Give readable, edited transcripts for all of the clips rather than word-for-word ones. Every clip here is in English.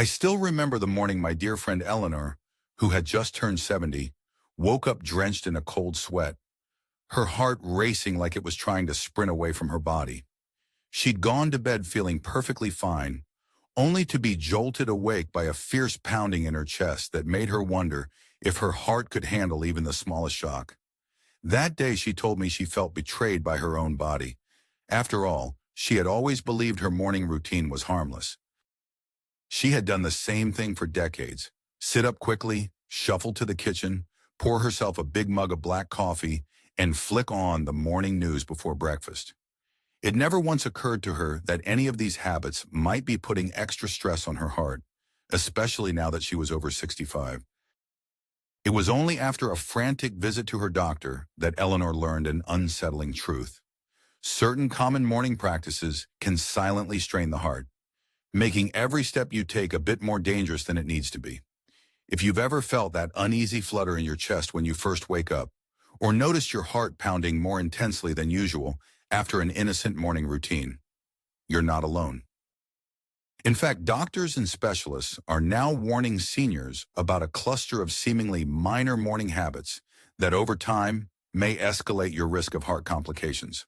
I still remember the morning my dear friend Eleanor, who had just turned 70, woke up drenched in a cold sweat, her heart racing like it was trying to sprint away from her body. She'd gone to bed feeling perfectly fine, only to be jolted awake by a fierce pounding in her chest that made her wonder if her heart could handle even the smallest shock. That day she told me she felt betrayed by her own body. After all, she had always believed her morning routine was harmless. She had done the same thing for decades. Sit up quickly, shuffle to the kitchen, pour herself a big mug of black coffee, and flick on the morning news before breakfast. It never once occurred to her that any of these habits might be putting extra stress on her heart, especially now that she was over 65. It was only after a frantic visit to her doctor that Eleanor learned an unsettling truth. Certain common morning practices can silently strain the heart, making every step you take a bit more dangerous than it needs to be. If you've ever felt that uneasy flutter in your chest when you first wake up, or noticed your heart pounding more intensely than usual after an innocent morning routine, you're not alone. In fact, doctors and specialists are now warning seniors about a cluster of seemingly minor morning habits that over time may escalate your risk of heart complications.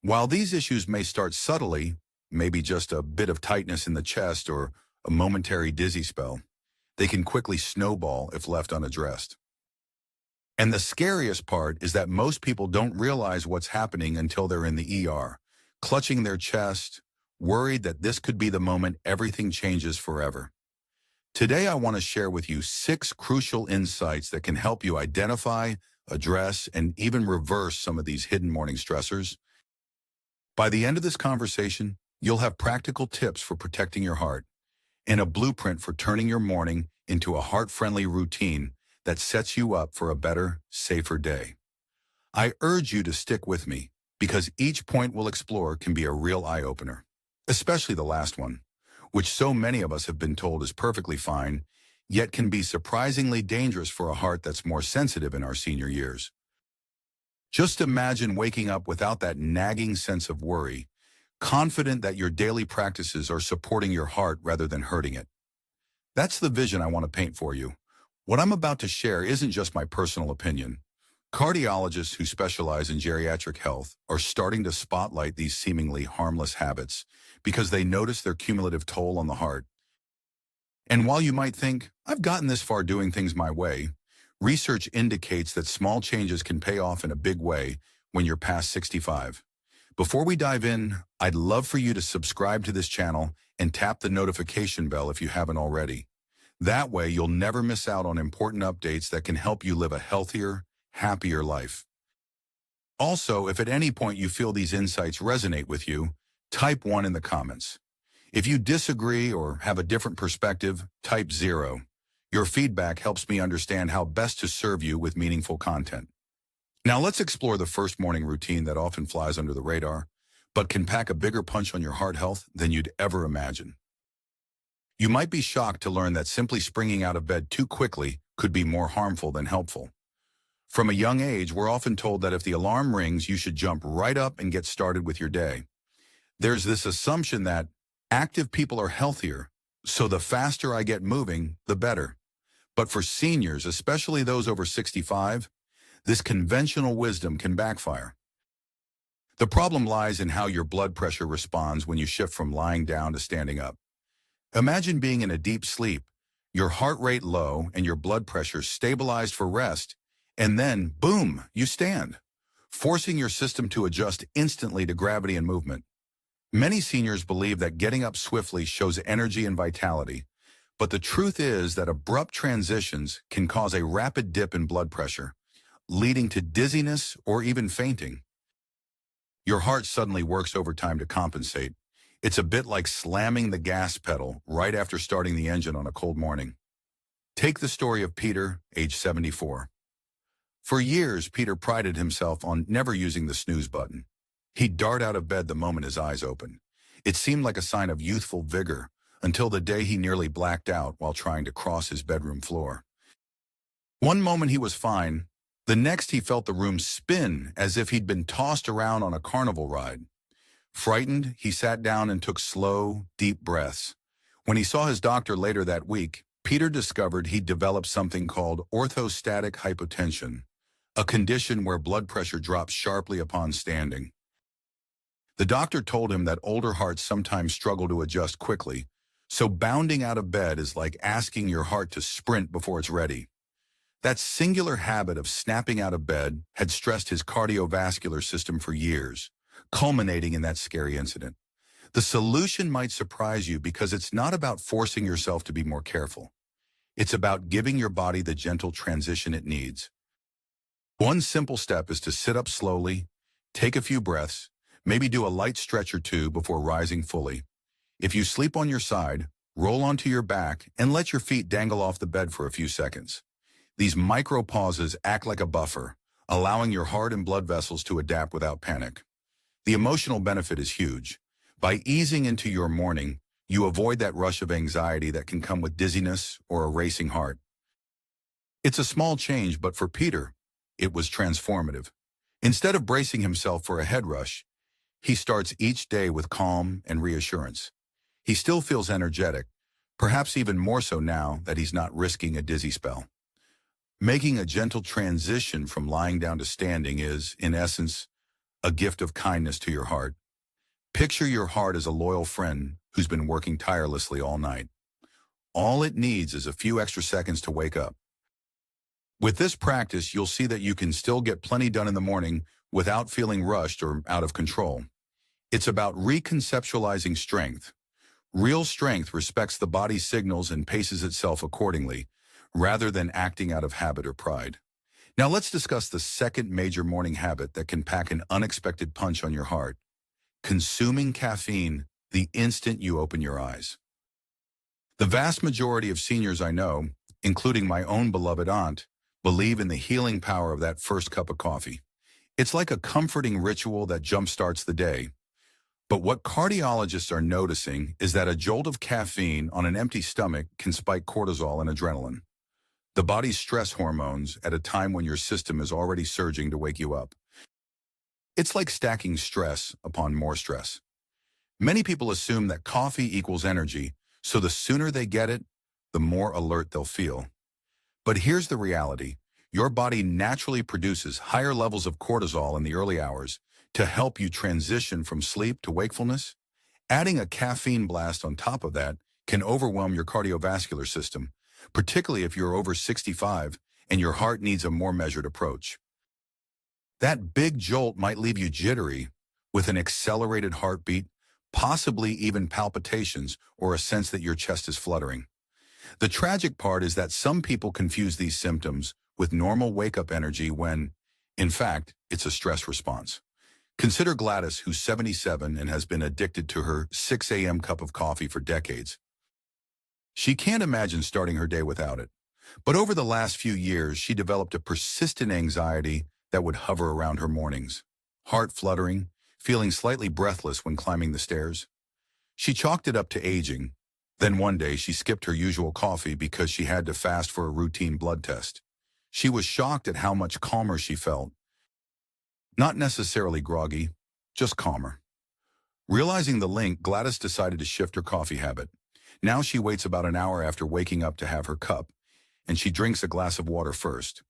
While these issues may start subtly, maybe just a bit of tightness in the chest or a momentary dizzy spell, they can quickly snowball if left unaddressed. And the scariest part is that most people don't realize what's happening until they're in the ER, clutching their chest, worried that this could be the moment everything changes forever. Today, I want to share with you 6 crucial insights that can help you identify, address, and even reverse some of these hidden morning stressors. By the end of this conversation, you'll have practical tips for protecting your heart and a blueprint for turning your morning into a heart-friendly routine that sets you up for a better, safer day. I urge you to stick with me because each point we'll explore can be a real eye-opener, especially the last one, which so many of us have been told is perfectly fine, yet can be surprisingly dangerous for a heart that's more sensitive in our senior years. Just imagine waking up without that nagging sense of worry, confident that your daily practices are supporting your heart rather than hurting it. That's the vision I want to paint for you. What I'm about to share isn't just my personal opinion. Cardiologists who specialize in geriatric health are starting to spotlight these seemingly harmless habits because they notice their cumulative toll on the heart. And while you might think, I've gotten this far doing things my way, research indicates that small changes can pay off in a big way when you're past 65. Before we dive in, I'd love for you to subscribe to this channel and tap the notification bell if you haven't already. That way, you'll never miss out on important updates that can help you live a healthier, happier life. Also, if at any point you feel these insights resonate with you, type 1 in the comments. If you disagree or have a different perspective, type 0. Your feedback helps me understand how best to serve you with meaningful content. Now let's explore the first morning routine that often flies under the radar, but can pack a bigger punch on your heart health than you'd ever imagine. You might be shocked to learn that simply springing out of bed too quickly could be more harmful than helpful. From a young age, we're often told that if the alarm rings, you should jump right up and get started with your day. There's this assumption that active people are healthier, so the faster I get moving, the better. But for seniors, especially those over 65, this conventional wisdom can backfire. The problem lies in how your blood pressure responds when you shift from lying down to standing up. Imagine being in a deep sleep, your heart rate low and your blood pressure stabilized for rest, and then, boom, you stand, forcing your system to adjust instantly to gravity and movement. Many seniors believe that getting up swiftly shows energy and vitality, but the truth is that abrupt transitions can cause a rapid dip in blood pressure, leading to dizziness or even fainting. Your heart suddenly works overtime to compensate. It's a bit like slamming the gas pedal right after starting the engine on a cold morning. Take the story of Peter, age 74. For years, Peter prided himself on never using the snooze button. He'd dart out of bed the moment his eyes opened. It seemed like a sign of youthful vigor until the day he nearly blacked out while trying to cross his bedroom floor. One moment he was fine, the next he felt the room spin as if he'd been tossed around on a carnival ride. Frightened, he sat down and took slow, deep breaths. When he saw his doctor later that week, Peter discovered he'd developed something called orthostatic hypotension, a condition where blood pressure drops sharply upon standing. The doctor told him that older hearts sometimes struggle to adjust quickly, so bounding out of bed is like asking your heart to sprint before it's ready. That singular habit of snapping out of bed had stressed his cardiovascular system for years, culminating in that scary incident. The solution might surprise you because it's not about forcing yourself to be more careful. It's about giving your body the gentle transition it needs. One simple step is to sit up slowly, take a few breaths, maybe do a light stretch or two before rising fully. If you sleep on your side, roll onto your back and let your feet dangle off the bed for a few seconds. These micro pauses act like a buffer, allowing your heart and blood vessels to adapt without panic. The emotional benefit is huge. By easing into your morning, you avoid that rush of anxiety that can come with dizziness or a racing heart. It's a small change, but for Peter, it was transformative. Instead of bracing himself for a head rush, he starts each day with calm and reassurance. He still feels energetic, perhaps even more so now that he's not risking a dizzy spell. Making a gentle transition from lying down to standing is, in essence, a gift of kindness to your heart. Picture your heart as a loyal friend who's been working tirelessly all night. All it needs is a few extra seconds to wake up. With this practice, you'll see that you can still get plenty done in the morning without feeling rushed or out of control. It's about reconceptualizing strength. Real strength respects the body's signals and paces itself accordingly, rather than acting out of habit or pride. Now let's discuss the second major morning habit that can pack an unexpected punch on your heart: consuming caffeine the instant you open your eyes. The vast majority of seniors I know, including my own beloved aunt, believe in the healing power of that first cup of coffee. It's like a comforting ritual that jumpstarts the day. But what cardiologists are noticing is that a jolt of caffeine on an empty stomach can spike cortisol and adrenaline, the body's stress hormones, at a time when your system is already surging to wake you up. It's like stacking stress upon more stress. Many people assume that coffee equals energy, so the sooner they get it, the more alert they'll feel. But here's the reality. Your body naturally produces higher levels of cortisol in the early hours to help you transition from sleep to wakefulness. Adding a caffeine blast on top of that can overwhelm your cardiovascular system, particularly if you're over 65 and your heart needs a more measured approach. That big jolt might leave you jittery, with an accelerated heartbeat, possibly even palpitations or a sense that your chest is fluttering. The tragic part is that some people confuse these symptoms with normal wake-up energy when, in fact, it's a stress response. Consider Gladys, who's 77 and has been addicted to her 6 a.m. cup of coffee for decades. She can't imagine starting her day without it. But over the last few years, she developed a persistent anxiety that would hover around her mornings. Heart fluttering, feeling slightly breathless when climbing the stairs. She chalked it up to aging. Then one day, she skipped her usual coffee because she had to fast for a routine blood test. She was shocked at how much calmer she felt. Not necessarily groggy, just calmer. Realizing the link, Gladys decided to shift her coffee habit. Now she waits about an hour after waking up to have her cup, and she drinks a glass of water first.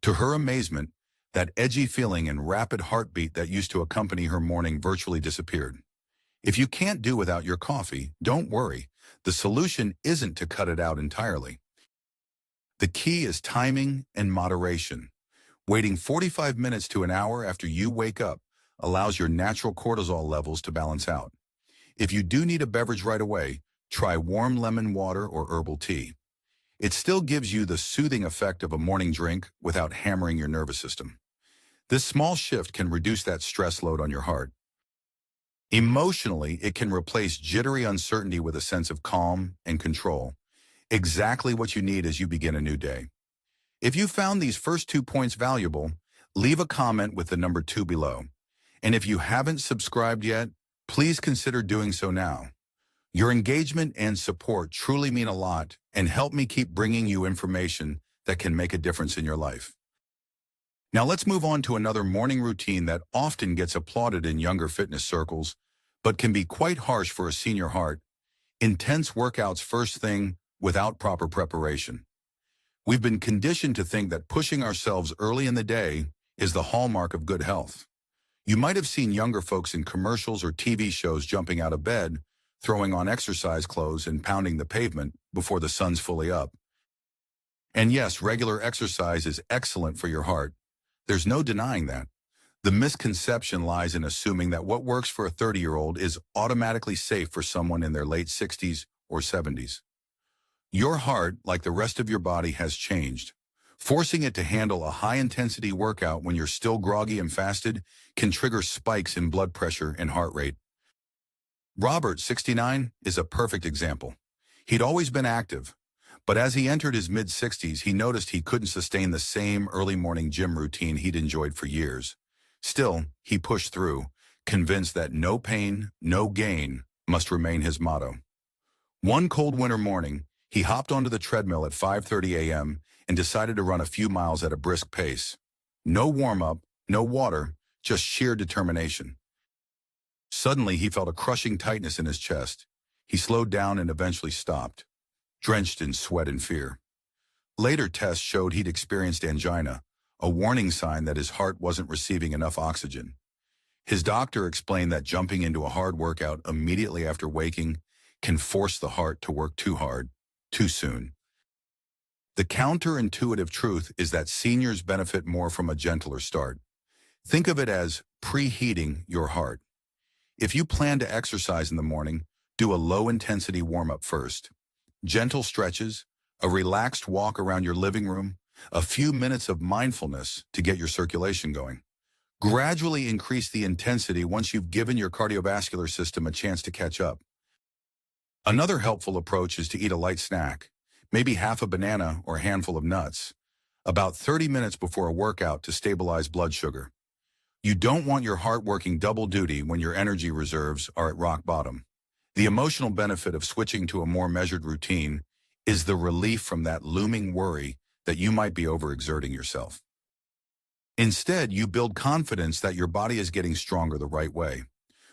To her amazement, that edgy feeling and rapid heartbeat that used to accompany her morning virtually disappeared. If you can't do without your coffee, don't worry. The solution isn't to cut it out entirely. The key is timing and moderation. Waiting 45 minutes to an hour after you wake up allows your natural cortisol levels to balance out. If you do need a beverage right away, try warm lemon water or herbal tea. It still gives you the soothing effect of a morning drink without hammering your nervous system. This small shift can reduce that stress load on your heart. Emotionally, it can replace jittery uncertainty with a sense of calm and control, exactly what you need as you begin a new day. If you found these first 2 points valuable, leave a comment with the number 2 below. And if you haven't subscribed yet, please consider doing so now. Your engagement and support truly mean a lot and help me keep bringing you information that can make a difference in your life. Now let's move on to another morning routine that often gets applauded in younger fitness circles, but can be quite harsh for a senior heart. Intense workouts first thing without proper preparation. We've been conditioned to think that pushing ourselves early in the day is the hallmark of good health. You might have seen younger folks in commercials or TV shows jumping out of bed, throwing on exercise clothes and pounding the pavement before the sun's fully up. And yes, regular exercise is excellent for your heart. There's no denying that. The misconception lies in assuming that what works for a 30-year-old is automatically safe for someone in their late 60s or 70s. Your heart, like the rest of your body, has changed. Forcing it to handle a high-intensity workout when you're still groggy and fasted can trigger spikes in blood pressure and heart rate. Robert, 69, is a perfect example. He'd always been active, but as he entered his mid-60s, he noticed he couldn't sustain the same early morning gym routine he'd enjoyed for years. Still, he pushed through, convinced that no pain, no gain must remain his motto. One cold winter morning, he hopped onto the treadmill at 5:30 a.m. and decided to run a few miles at a brisk pace. No warm-up, no water, just sheer determination. Suddenly, he felt a crushing tightness in his chest. He slowed down and eventually stopped, drenched in sweat and fear. Later tests showed he'd experienced angina, a warning sign that his heart wasn't receiving enough oxygen. His doctor explained that jumping into a hard workout immediately after waking can force the heart to work too hard, too soon. The counterintuitive truth is that seniors benefit more from a gentler start. Think of it as preheating your heart. If you plan to exercise in the morning, do a low-intensity warm-up first. Gentle stretches, a relaxed walk around your living room, a few minutes of mindfulness to get your circulation going. Gradually increase the intensity once you've given your cardiovascular system a chance to catch up. Another helpful approach is to eat a light snack, maybe half a banana or a handful of nuts, about 30 minutes before a workout to stabilize blood sugar. You don't want your heart working double duty when your energy reserves are at rock bottom. The emotional benefit of switching to a more measured routine is the relief from that looming worry that you might be overexerting yourself. Instead, you build confidence that your body is getting stronger the right way.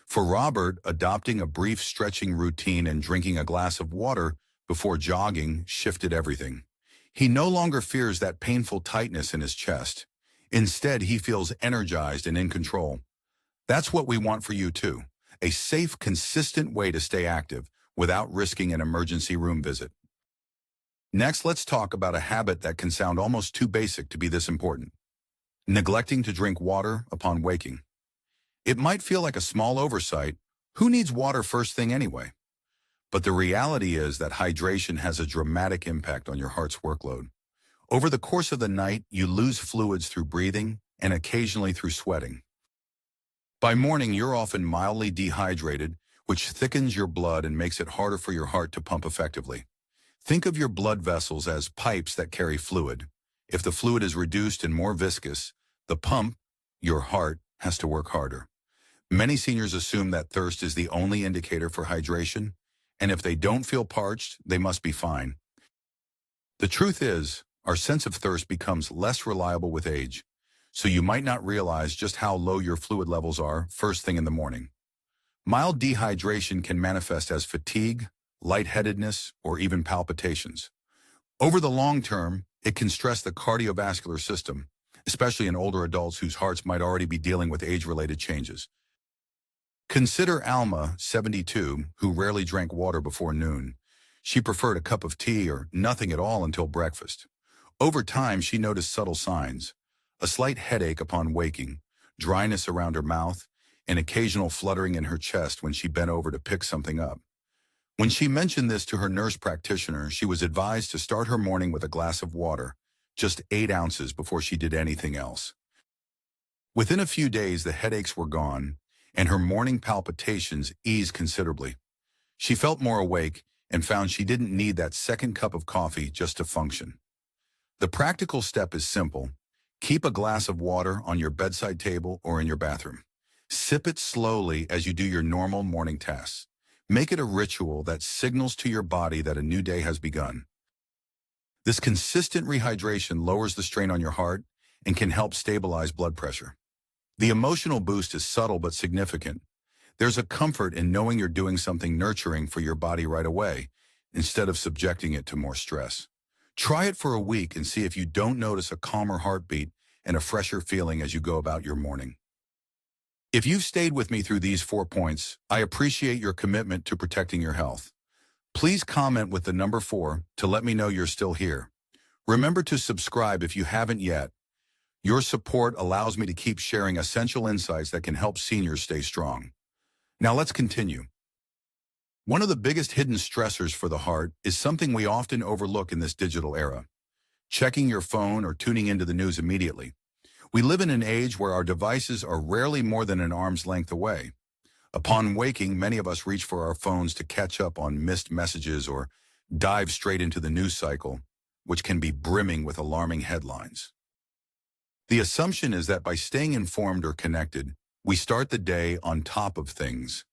For Robert, adopting a brief stretching routine and drinking a glass of water before jogging shifted everything. He no longer fears that painful tightness in his chest. Instead, he feels energized and in control. That's what we want for you too. A safe, consistent way to stay active without risking an emergency room visit. Next, let's talk about a habit that can sound almost too basic to be this important. Neglecting to drink water upon waking. It might feel like a small oversight. Who needs water first thing anyway? But the reality is that hydration has a dramatic impact on your heart's workload. Over the course of the night, you lose fluids through breathing and occasionally through sweating. By morning, you're often mildly dehydrated, which thickens your blood and makes it harder for your heart to pump effectively. Think of your blood vessels as pipes that carry fluid. If the fluid is reduced and more viscous, the pump, your heart, has to work harder. Many seniors assume that thirst is the only indicator for hydration, and if they don't feel parched, they must be fine. The truth is, our sense of thirst becomes less reliable with age, so you might not realize just how low your fluid levels are first thing in the morning. Mild dehydration can manifest as fatigue, lightheadedness, or even palpitations. Over the long term, it can stress the cardiovascular system, especially in older adults whose hearts might already be dealing with age-related changes. Consider Alma, 72, who rarely drank water before noon. She preferred a cup of tea or nothing at all until breakfast. Over time, she noticed subtle signs: a slight headache upon waking, dryness around her mouth, and occasional fluttering in her chest when she bent over to pick something up. When she mentioned this to her nurse practitioner, she was advised to start her morning with a glass of water, just 8 ounces before she did anything else. Within a few days, the headaches were gone, and her morning palpitations eased considerably. She felt more awake and found she didn't need that second cup of coffee just to function. The practical step is simple. Keep a glass of water on your bedside table or in your bathroom. Sip it slowly as you do your normal morning tasks. Make it a ritual that signals to your body that a new day has begun. This consistent rehydration lowers the strain on your heart and can help stabilize blood pressure. The emotional boost is subtle but significant. There's a comfort in knowing you're doing something nurturing for your body right away, instead of subjecting it to more stress. Try it for a week and see if you don't notice a calmer heartbeat and a fresher feeling as you go about your morning. If you've stayed with me through these 4 points, I appreciate your commitment to protecting your health. Please comment with the number 4 to let me know you're still here. Remember to subscribe if you haven't yet. Your support allows me to keep sharing essential insights that can help seniors stay strong. Now let's continue. One of the biggest hidden stressors for the heart is something we often overlook in this digital era: checking your phone or tuning into the news immediately. We live in an age where our devices are rarely more than an arm's length away. Upon waking, many of us reach for our phones to catch up on missed messages or dive straight into the news cycle, which can be brimming with alarming headlines. The assumption is that by staying informed or connected, we start the day on top of things.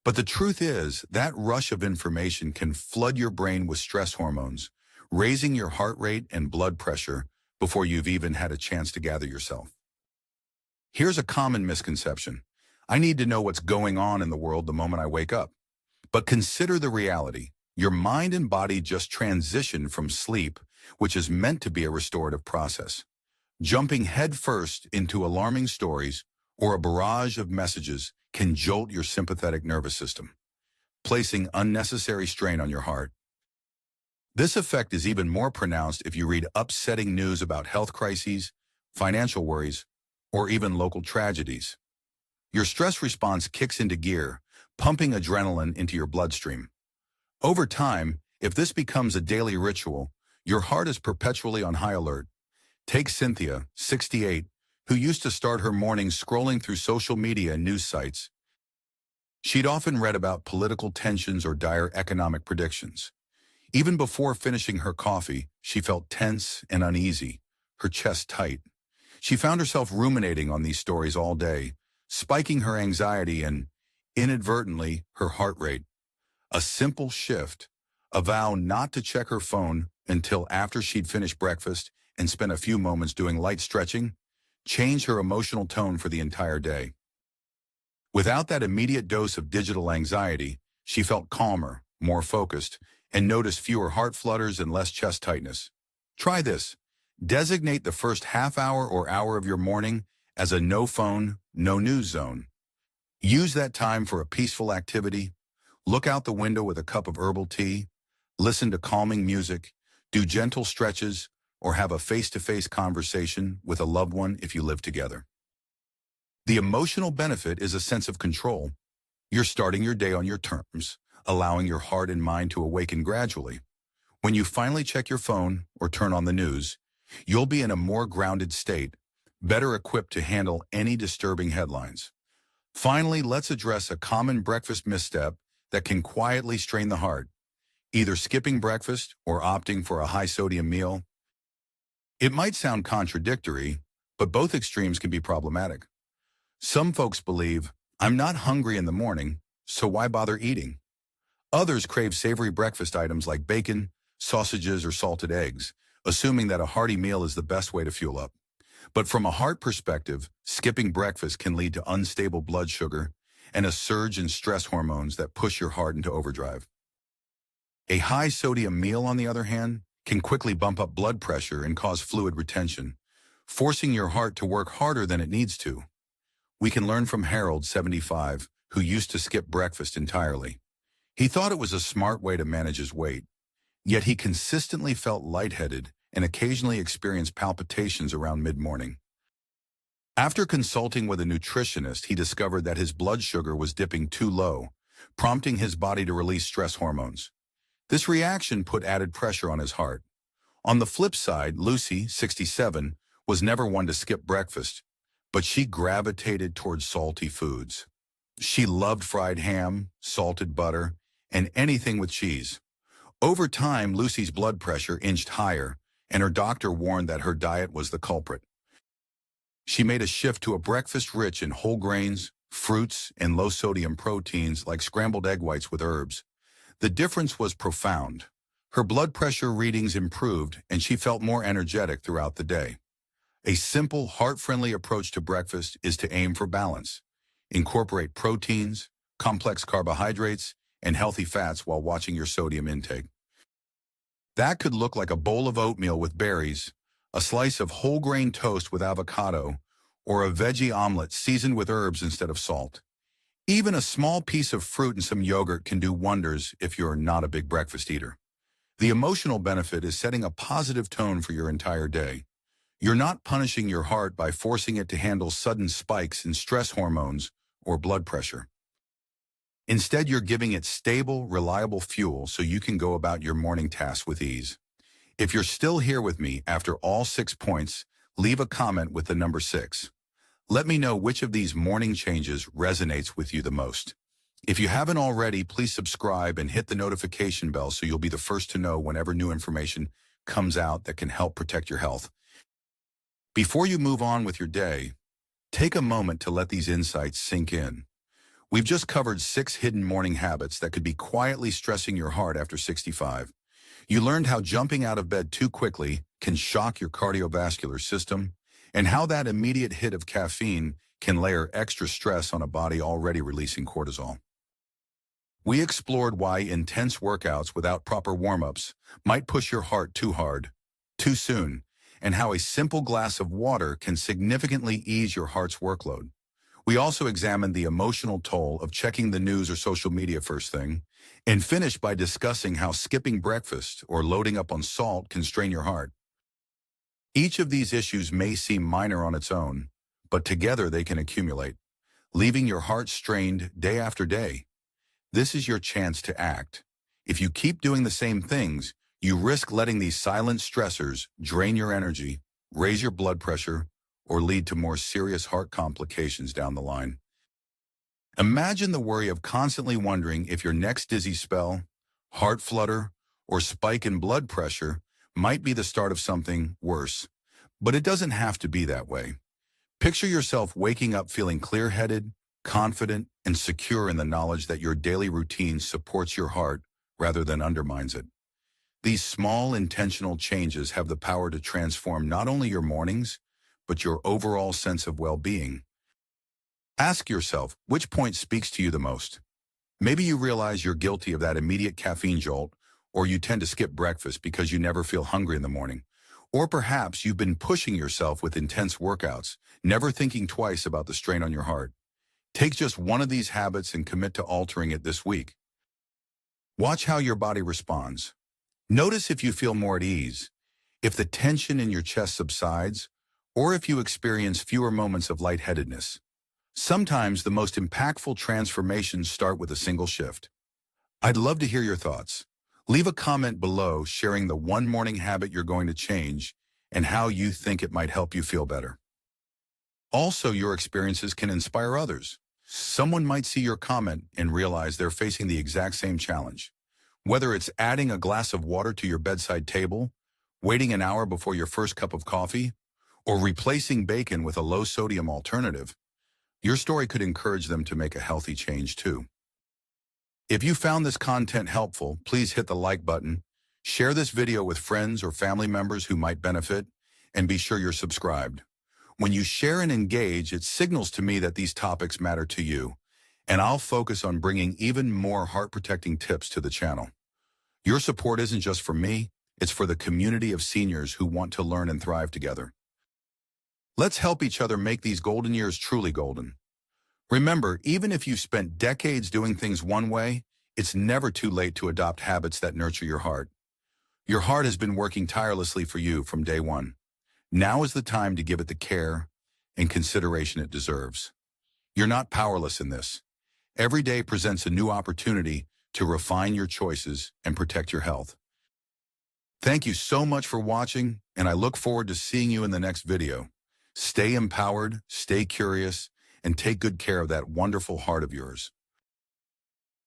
But the truth is, that rush of information can flood your brain with stress hormones, raising your heart rate and blood pressure before you've even had a chance to gather yourself. Here's a common misconception: I need to know what's going on in the world the moment I wake up. But consider the reality. Your mind and body just transitioned from sleep, which is meant to be a restorative process. Jumping headfirst into alarming stories or a barrage of messages can jolt your sympathetic nervous system, placing unnecessary strain on your heart. This effect is even more pronounced if you read upsetting news about health crises, financial worries, or even local tragedies. Your stress response kicks into gear, pumping adrenaline into your bloodstream. Over time, if this becomes a daily ritual, your heart is perpetually on high alert. Take Cynthia, 68, who used to start her mornings scrolling through social media and news sites. She'd often read about political tensions or dire economic predictions. Even before finishing her coffee, she felt tense and uneasy, her chest tight. She found herself ruminating on these stories all day, spiking her anxiety and, inadvertently, her heart rate. A simple shift, a vow not to check her phone until after she'd finished breakfast and spent a few moments doing light stretching, changed her emotional tone for the entire day. Without that immediate dose of digital anxiety, she felt calmer, more focused, and noticed fewer heart flutters and less chest tightness. Try this. Designate the first half hour or hour of your morning as a no phone, no news zone. Use that time for a peaceful activity. Look out the window with a cup of herbal tea, listen to calming music, do gentle stretches, or have a face-to-face conversation with a loved one if you live together. The emotional benefit is a sense of control. You're starting your day on your terms, allowing your heart and mind to awaken gradually. When you finally check your phone or turn on the news, you'll be in a more grounded state, better equipped to handle any disturbing headlines. Finally, let's address a common breakfast misstep that can quietly strain the heart: either skipping breakfast or opting for a high-sodium meal. It might sound contradictory, but both extremes can be problematic. Some folks believe, I'm not hungry in the morning, so why bother eating? Others crave savory breakfast items like bacon, sausages, or salted eggs, assuming that a hearty meal is the best way to fuel up. But from a heart perspective, skipping breakfast can lead to unstable blood sugar and a surge in stress hormones that push your heart into overdrive. A high-sodium meal, on the other hand, can quickly bump up blood pressure and cause fluid retention, forcing your heart to work harder than it needs to. We can learn from Harold, 75, who used to skip breakfast entirely. He thought it was a smart way to manage his weight, yet he consistently felt lightheaded and occasionally experienced palpitations around mid-morning. After consulting with a nutritionist, he discovered that his blood sugar was dipping too low, prompting his body to release stress hormones. This reaction put added pressure on his heart. On the flip side, Lucy, 67, was never one to skip breakfast, but she gravitated towards salty foods. She loved fried ham, salted butter, and anything with cheese. Over time, Lucy's blood pressure inched higher, and her doctor warned that her diet was the culprit. She made a shift to a breakfast rich in whole grains, fruits, and low-sodium proteins like scrambled egg whites with herbs. The difference was profound. Her blood pressure readings improved, and she felt more energetic throughout the day. A simple, heart-friendly approach to breakfast is to aim for balance. Incorporate proteins, complex carbohydrates, and healthy fats while watching your sodium intake. That could look like a bowl of oatmeal with berries, a slice of whole grain toast with avocado, or a veggie omelet seasoned with herbs instead of salt. Even a small piece of fruit and some yogurt can do wonders if you're not a big breakfast eater. The emotional benefit is setting a positive tone for your entire day. You're not punishing your heart by forcing it to handle sudden spikes in stress hormones or blood pressure. Instead, you're giving it stable, reliable fuel so you can go about your morning tasks with ease. If you're still here with me after all 6 points, leave a comment with the number 6. Let me know which of these morning changes resonates with you the most. If you haven't already, please subscribe and hit the notification bell so you'll be the first to know whenever new information comes out that can help protect your health. Before you move on with your day, take a moment to let these insights sink in. We've just covered 6 hidden morning habits that could be quietly stressing your heart after 65. You learned how jumping out of bed too quickly can shock your cardiovascular system, and how that immediate hit of caffeine can layer extra stress on a body already releasing cortisol. We explored why intense workouts without proper warm-ups might push your heart too hard, too soon, and how a simple glass of water can significantly ease your heart's workload. We also examined the emotional toll of checking the news or social media first thing, and finished by discussing how skipping breakfast or loading up on salt can strain your heart. Each of these issues may seem minor on its own, but together they can accumulate, leaving your heart strained day after day. This is your chance to act. If you keep doing the same things, you risk letting these silent stressors drain your energy, raise your blood pressure, or lead to more serious heart complications down the line. Imagine the worry of constantly wondering if your next dizzy spell, heart flutter, or spike in blood pressure might be the start of something worse. But it doesn't have to be that way. Picture yourself waking up feeling clear-headed, confident, and secure in the knowledge that your daily routine supports your heart rather than undermines it. These small, intentional changes have the power to transform not only your mornings, but your overall sense of well-being. Ask yourself, which point speaks to you the most? Maybe you realize you're guilty of that immediate caffeine jolt, or you tend to skip breakfast because you never feel hungry in the morning. Or perhaps you've been pushing yourself with intense workouts, never thinking twice about the strain on your heart. Take just one of these habits and commit to altering it this week. Watch how your body responds. Notice if you feel more at ease, if the tension in your chest subsides, or if you experience fewer moments of lightheadedness. Sometimes the most impactful transformations start with a single shift. I'd love to hear your thoughts. Leave a comment below sharing the one morning habit you're going to change and how you think it might help you feel better. Also, your experiences can inspire others. Someone might see your comment and realize they're facing the exact same challenge. Whether it's adding a glass of water to your bedside table, waiting an hour before your first cup of coffee, or replacing bacon with a low-sodium alternative, your story could encourage them to make a healthy change too. If you found this content helpful, please hit the like button, share this video with friends or family members who might benefit, and be sure you're subscribed. When you share and engage, it signals to me that these topics matter to you, and I'll focus on bringing even more heart-protecting tips to the channel. Your support isn't just for me, it's for the community of seniors who want to learn and thrive together. Let's help each other make these golden years truly golden. Remember, even if you've spent decades doing things one way, it's never too late to adopt habits that nurture your heart. Your heart has been working tirelessly for you from day one. Now is the time to give it the care and consideration it deserves. You're not powerless in this. Every day presents a new opportunity to refine your choices and protect your health. Thank you so much for watching, and I look forward to seeing you in the next video. Stay empowered, stay curious, and take good care of that wonderful heart of yours.